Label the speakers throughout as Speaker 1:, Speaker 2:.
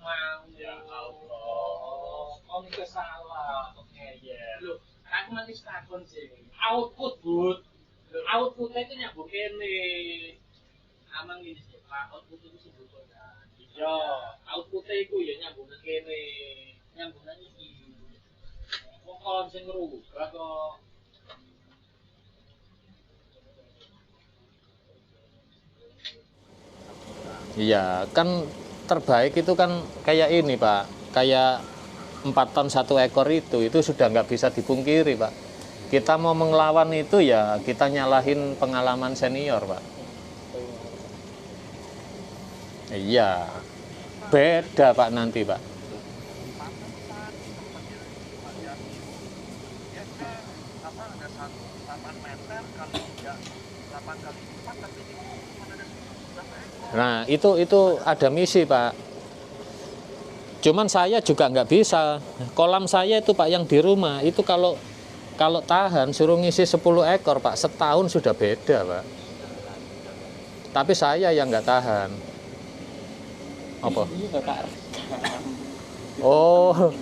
Speaker 1: mau. Ya Allah. Om itu salah. Oke ya. Loh, aku masih takon sih. Output, Bud. Outputnya itu nyambung kene. Amang ini sih, Pak. Output itu sebut kan. Iya, outputnya itu ya nyambung kene. Nyambung iki. Wong kon sing ngerubah kok.
Speaker 2: Iya, kan terbaik itu kan kayak ini Pak, kayak 4 ton 1 ekor itu sudah nggak bisa dipungkiri Pak. Kita mau mengelawan itu ya kita nyalahin pengalaman senior Pak. Iya, beda Pak nanti Pak. Nah itu ada misi Pak. Cuman saya juga nggak bisa. Kolam saya itu Pak yang di rumah itu kalau tahan suruh ngisi 10 ekor Pak, setahun sudah beda Pak. Tapi saya yang nggak tahan. Apa? Oh,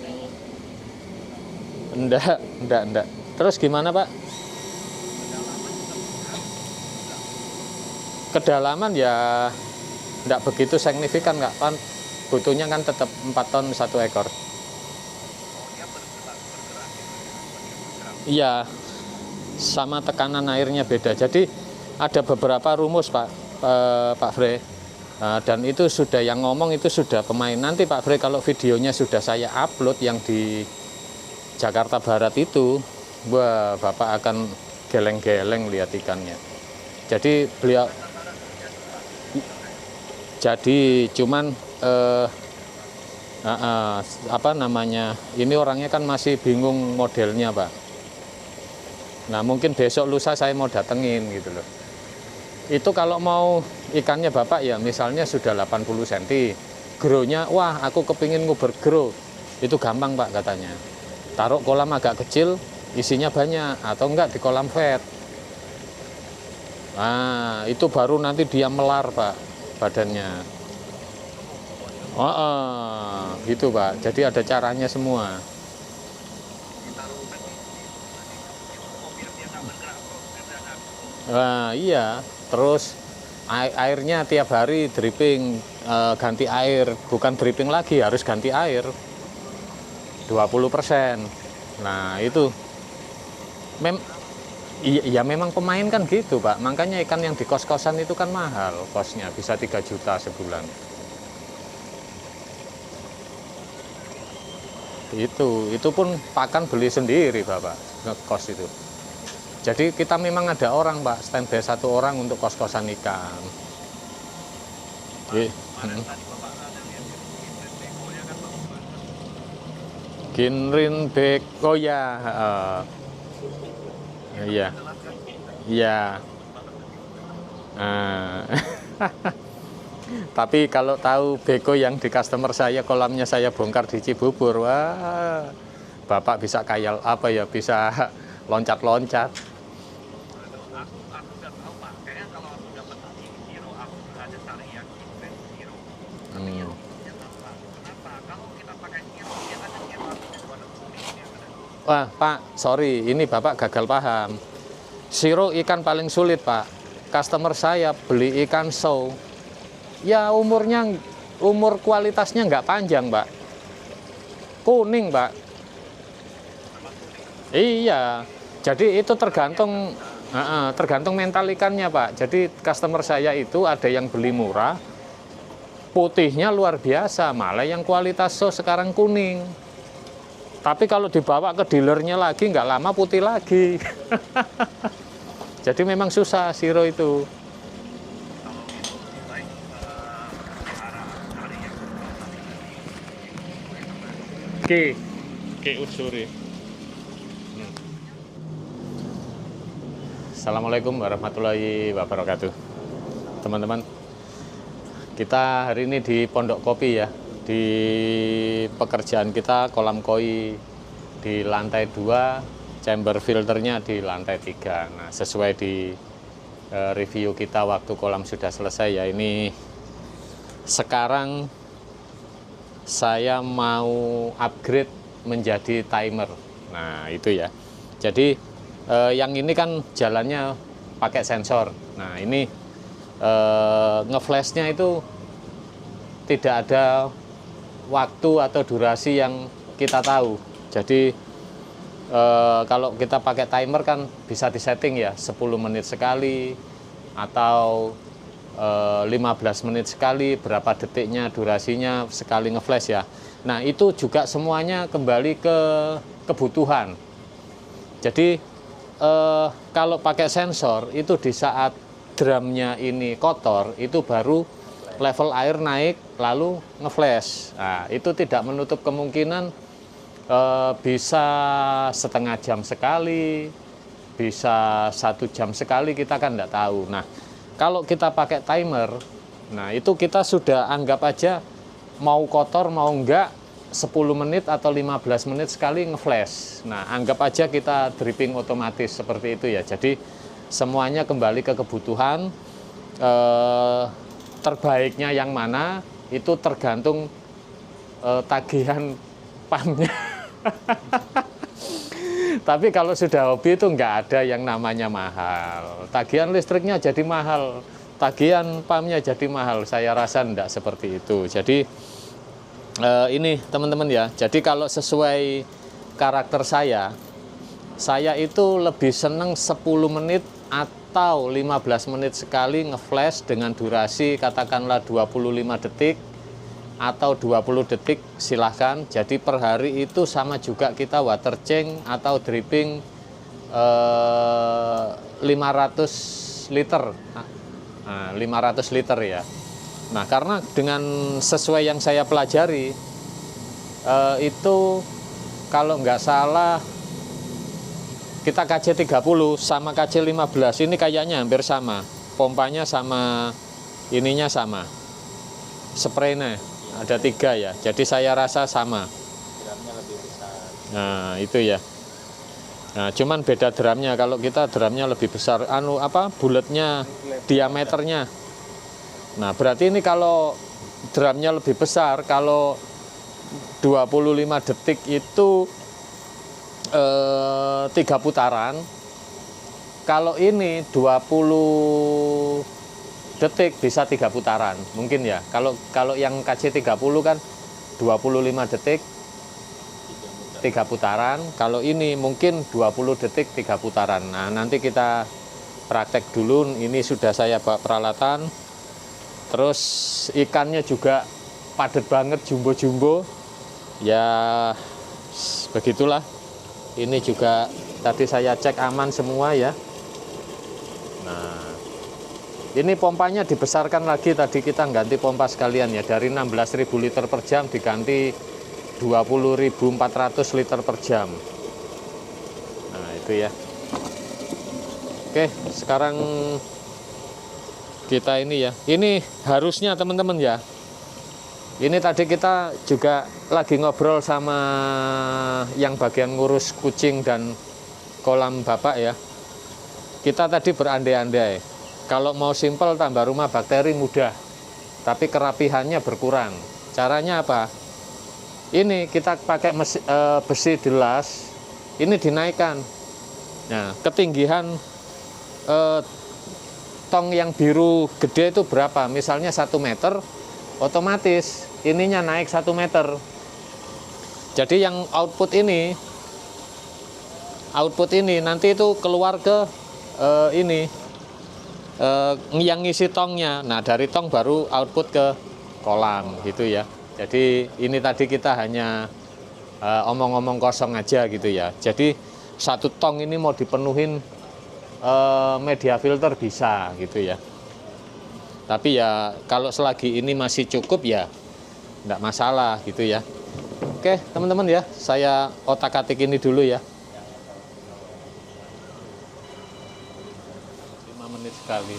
Speaker 2: enggak. Terus gimana Pak? Kedalaman ya enggak begitu signifikan nggak kan? Butuhnya kan tetap 4 ton 1 ekor. Iya, sama tekanan airnya beda. Jadi ada beberapa rumus Pak Fre. Dan itu sudah yang ngomong itu sudah pemain. Nanti Pak Fre kalau videonya sudah saya upload yang di Jakarta Barat itu, wah Bapak akan geleng-geleng lihat ikannya. Jadi beliau cuman apa namanya, ini orangnya kan masih bingung modelnya Pak. Nah mungkin besok lusa saya mau datengin gitu loh. Itu kalau mau ikannya Bapak ya misalnya sudah 80 cm, grow-nya wah aku kepingin nguber grow, itu gampang Pak katanya. Taruh kolam agak kecil, isinya banyak, atau enggak di kolam vet. Nah itu baru nanti dia melar Pak badannya. Gitu Pak, jadi ada caranya semua. Nah iya, terus airnya tiap hari dripping, ganti air, bukan dripping lagi, harus ganti air 20%. Nah itu iya memang pemain kan gitu Pak, makanya ikan yang di kos-kosan itu kan mahal kosnya, bisa 3 juta sebulan. Itu pun pakan beli sendiri Bapak, ngekos itu. Jadi kita memang ada orang Pak, standby 1 orang untuk kos-kosan ikan. Ginrin beko ya, iya. Tapi kalau tahu beko yang di customer saya, kolamnya saya bongkar di Cibubur, wah Bapak bisa kayal apa ya, bisa loncat-loncat. Wah Pak, sorry, ini Bapak gagal paham. Siro ikan paling sulit Pak. Customer saya beli ikan show, ya umur kualitasnya nggak panjang Pak, kuning Pak. Iya, jadi itu tergantung mental ikannya Pak. Jadi customer saya itu ada yang beli murah, putihnya luar biasa, malah yang kualitas show sekarang kuning. Tapi kalau dibawa ke dealernya lagi nggak lama putih lagi. Jadi memang susah Siro itu. Oke Utsuri. Assalamualaikum warahmatullahi wabarakatuh. Teman-teman, kita hari ini di Pondok Kopi ya. Di pekerjaan kita kolam koi di lantai 2, chamber filternya di lantai 3. Nah, sesuai di review kita waktu kolam sudah selesai ya. Ini sekarang saya mau upgrade menjadi timer. Nah, itu ya. Jadi yang ini kan jalannya pakai sensor. Nah, ini ngeflashnya itu tidak ada waktu atau durasi yang kita tahu. Jadi kalau kita pakai timer kan bisa disetting ya 10 menit sekali atau 15 menit sekali, berapa detiknya durasinya sekali ngeflash ya. Nah, itu juga semuanya kembali ke kebutuhan. Jadi kalau pakai sensor itu di saat drumnya ini kotor itu baru level air naik lalu ngeflash. Nah, itu tidak menutup kemungkinan bisa setengah jam sekali, bisa 1 jam sekali, kita kan tidak tahu. Nah, kalau kita pakai timer, nah itu kita sudah anggap aja mau kotor mau enggak 10 menit atau 15 menit sekali ngeflash. Nah, anggap aja kita dripping otomatis seperti itu ya. Jadi semuanya kembali ke kebutuhan. Terbaiknya yang mana itu tergantung tagihan pumpnya. Tapi kalau sudah hobi itu nggak ada yang namanya mahal. Tagihan listriknya jadi mahal, tagihan pumpnya jadi mahal. Saya rasa enggak seperti itu. Jadi ini teman-teman ya. Jadi kalau sesuai karakter saya itu lebih seneng 10 menit atau 15 menit sekali ngeflash dengan durasi katakanlah 25 detik atau 20 detik, silahkan. Jadi per hari itu sama juga kita water change atau dripping 500 liter. Nah, 500 liter ya. Nah, karena dengan sesuai yang saya pelajari itu kalau nggak salah kita KC 30 sama KC 15 ini kayaknya hampir sama. Pompanya sama, ininya sama. Spraynya ada 3 ya, jadi saya rasa sama.
Speaker 3: Drumnya lebih besar.
Speaker 2: Nah, itu ya. Nah, cuman beda drumnya. Kalau kita drumnya lebih besar, bulatnya, diameternya. Nah, berarti ini kalau drumnya lebih besar, kalau 25 detik itu 3 putaran. Kalau ini 20 detik bisa 3 putaran mungkin ya. Kalau yang KC 30 kan 25 detik 3 putaran. Kalau ini mungkin 20 detik 3 putaran. Nah, nanti kita praktek dulu. Ini sudah saya bawa peralatan. Terus ikannya juga padat banget, jumbo-jumbo. Ya begitulah. Ini juga tadi saya cek aman semua ya. Nah, ini pompanya dibesarkan lagi, tadi kita ganti pompa sekalian ya, dari 16.000 liter per jam diganti 20.400 liter per jam. Nah, itu ya. Oke, sekarang kita ini ya. Ini harusnya teman-teman ya. Ini tadi kita juga lagi ngobrol sama yang bagian ngurus kucing dan kolam Bapak ya. Kita tadi berandai-andai. Kalau mau simpel tambah rumah bakteri mudah, tapi kerapihannya berkurang. Caranya apa? Ini kita pakai besi delas, ini dinaikkan. Nah, ketinggian tong yang biru gede itu berapa? Misalnya 1 meter, otomatis ininya naik 1 meter. Jadi yang output ini nanti itu keluar ke yang ngisi tongnya. Nah, dari tong baru output ke kolam gitu ya. Jadi ini tadi kita hanya omong-omong kosong aja gitu ya. Jadi 1 tong ini mau dipenuhin media filter bisa gitu ya. Tapi ya kalau selagi ini masih cukup ya enggak masalah gitu ya. Oke teman-teman ya, saya otak-atik ini dulu ya. 5 menit sekali.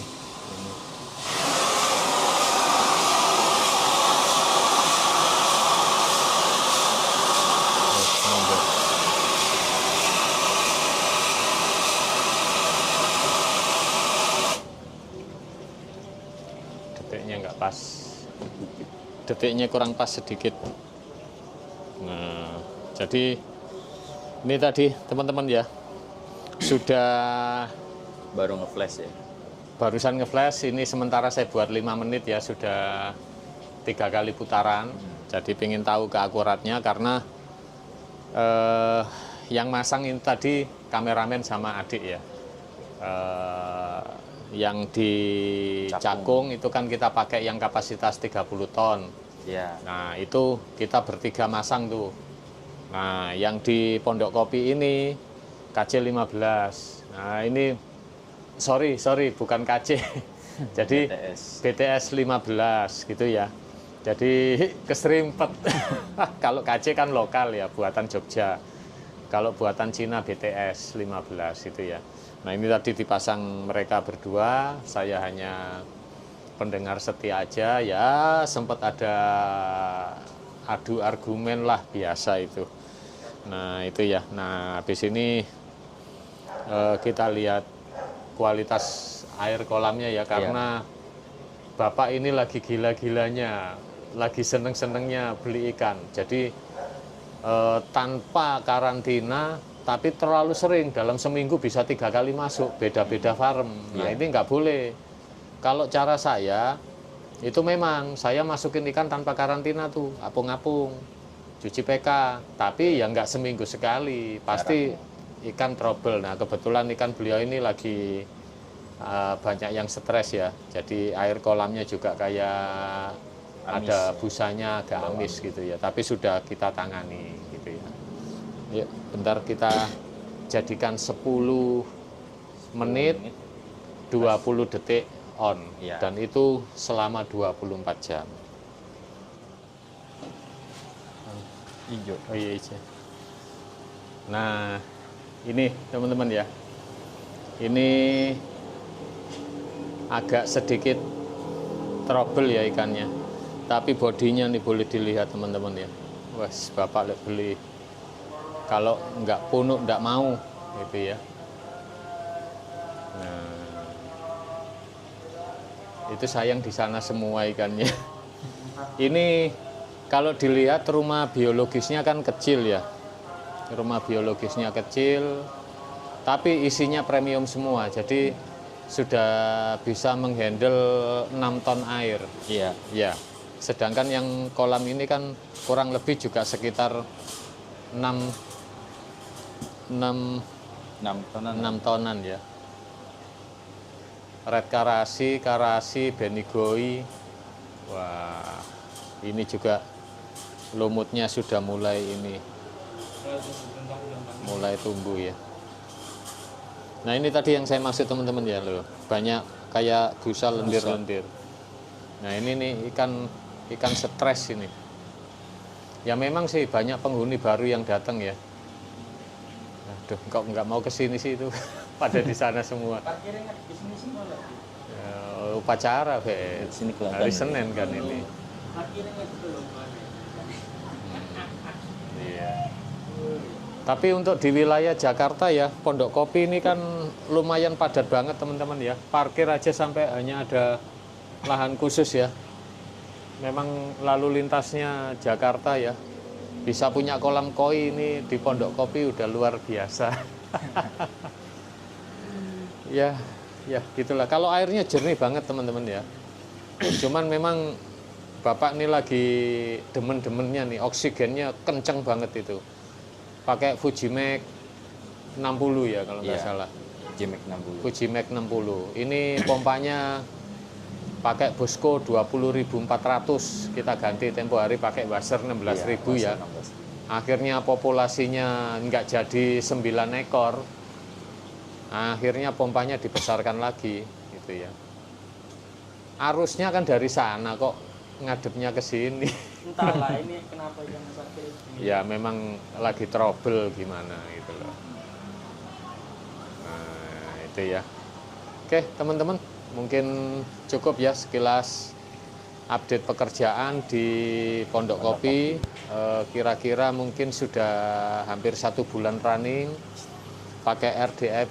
Speaker 2: Detiknya nggak pas, detiknya kurang pas sedikit. Nah, jadi ini tadi teman-teman ya, sudah
Speaker 3: Baru nge-flash ya.
Speaker 2: barusan nge-flash. Ini sementara saya buat 5 menit ya, sudah 3 kali putaran. Jadi pengen tahu keakuratnya karena yang masang ini tadi kameramen sama adik ya. Yang di Cakung itu kan kita pakai yang kapasitas 30 ton.
Speaker 3: Iya.
Speaker 2: Nah, itu kita bertiga masang tuh. Nah, yang di Pondok Kopi ini KC 15. Nah, ini sorry, bukan KC. Jadi BTS 15 gitu ya. Jadi keserimpet. Kalau KC kan lokal ya, buatan Jogja. Kalau buatan Cina BTS 15 itu ya. Nah, ini tadi dipasang mereka berdua, saya hanya pendengar setia aja ya, sempat ada adu argumen lah, biasa itu. Nah, itu ya. Nah, habis ini kita lihat kualitas air kolamnya ya, karena Bapak ini lagi gila-gilanya, lagi seneng-senengnya beli ikan. Jadi tanpa karantina, tapi terlalu sering, dalam seminggu bisa 3 kali masuk, beda-beda farm. Nah, ini nggak boleh. Kalau cara saya, itu memang saya masukin ikan tanpa karantina tuh, apung-apung, cuci PK. Tapi ya nggak seminggu sekali, pasti ikan trouble. Nah, kebetulan ikan beliau ini lagi banyak yang stres ya. Jadi air kolamnya juga kayak amis, ada busanya, agak amis gitu ya. Tapi sudah kita tangani gitu ya. Yuk, bentar kita jadikan 10 menit 20 detik on ya. Dan itu selama 24 jam.
Speaker 3: Hijau.
Speaker 2: Oh iya, hijau. Nah, ini teman-teman ya. Ini agak sedikit trouble ya ikannya. Tapi bodinya nih boleh dilihat teman-teman ya. Wes, Bapak beli. Kalau nggak punuk nggak mau gitu ya. Nah, itu sayang di sana semua ikannya. Ini kalau dilihat rumah biologisnya kan kecil ya. Rumah biologisnya kecil, tapi isinya premium semua. Jadi sudah bisa menghandle 6 ton air.
Speaker 3: Iya.
Speaker 2: Ya. Sedangkan yang kolam ini kan kurang lebih juga sekitar 6 tonan ya. Red karasi, benigoi. Wah, ini juga lumutnya sudah mulai tumbuh ya. Nah, ini tadi yang saya maksud teman-teman ya loh. Banyak kayak busa lendir-lendir. Nah, ini nih ikan stres ini. Ya memang sih banyak penghuni baru yang datang ya. Aduh, kok nggak mau kesini sih itu. Pada di sana semua.
Speaker 1: Parkirnya di sini semua lagi.
Speaker 2: Upacara, Be.
Speaker 3: Sini kelihatan.
Speaker 2: Hari Senin kan ini.
Speaker 1: Parkirnya itu loh.
Speaker 2: Iya. Tapi untuk di wilayah Jakarta ya, Pondok Kopi ini kan lumayan padat banget teman-teman ya. Parkir aja sampai hanya ada lahan khusus ya. Memang lalu lintasnya Jakarta ya. Bisa punya kolam koi ini di Pondok Kopi udah luar biasa. Ya gitulah. Kalau airnya jernih banget teman-teman ya. Cuman memang Bapak ini lagi demen-demennya nih, oksigennya kenceng banget itu. Pakai Fujimax 60 ya kalau nggak salah. Fujimax 60. Ini pompanya pakai Bosco 20.400. Kita ganti tempo hari pakai Wasser 16.000 ya. Akhirnya populasinya nggak jadi 9 ekor. Akhirnya pompanya dibesarkan lagi gitu ya. Arusnya kan dari sana kok ngadepnya ke sini.
Speaker 1: Entahlah ini kenapa yang parkir ini.
Speaker 2: Ya memang lagi trouble gimana gitu loh. Nah, itu ya. Oke, teman-teman, mungkin cukup ya sekilas update pekerjaan di Pondok Kopi. Kira-kira mungkin sudah hampir 1 bulan running pakai RDF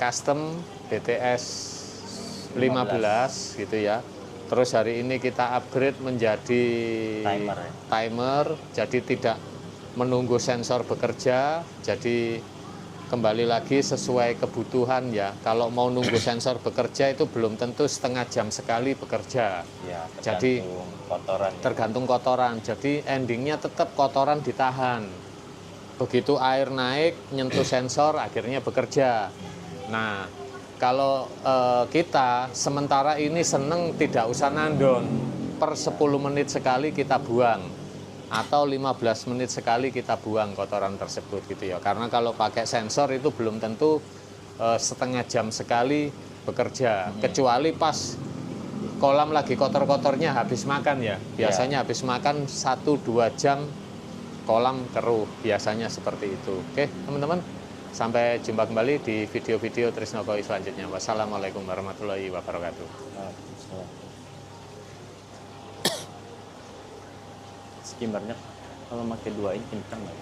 Speaker 2: custom BTS 15 gitu ya. Terus hari ini kita upgrade menjadi
Speaker 3: Timer, ya?
Speaker 2: timer, jadi tidak menunggu sensor bekerja. Jadi kembali lagi sesuai kebutuhan ya. Kalau mau nunggu sensor bekerja itu belum tentu setengah jam sekali bekerja.
Speaker 3: Ya,
Speaker 2: Jadi
Speaker 3: kotoran.
Speaker 2: tergantung kotoran. Jadi endingnya tetap kotoran ditahan. Begitu air naik nyentuh sensor akhirnya bekerja. Nah, kalau kita sementara ini seneng tidak usah nandon, per 10 menit sekali kita buang atau 15 menit sekali kita buang kotoran tersebut gitu ya. Karena kalau pakai sensor itu belum tentu setengah jam sekali bekerja, kecuali pas kolam lagi kotor-kotornya habis makan ya. Biasanya habis makan 1-2 jam kolam keruh, biasanya seperti itu. Oke teman-teman, sampai jumpa kembali di video-video Trisno Koi selanjutnya. Wassalamualaikum warahmatullahi wabarakatuh.
Speaker 3: Skimmernya kalau pakai 2 ini kencang nggak?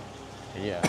Speaker 2: Iya.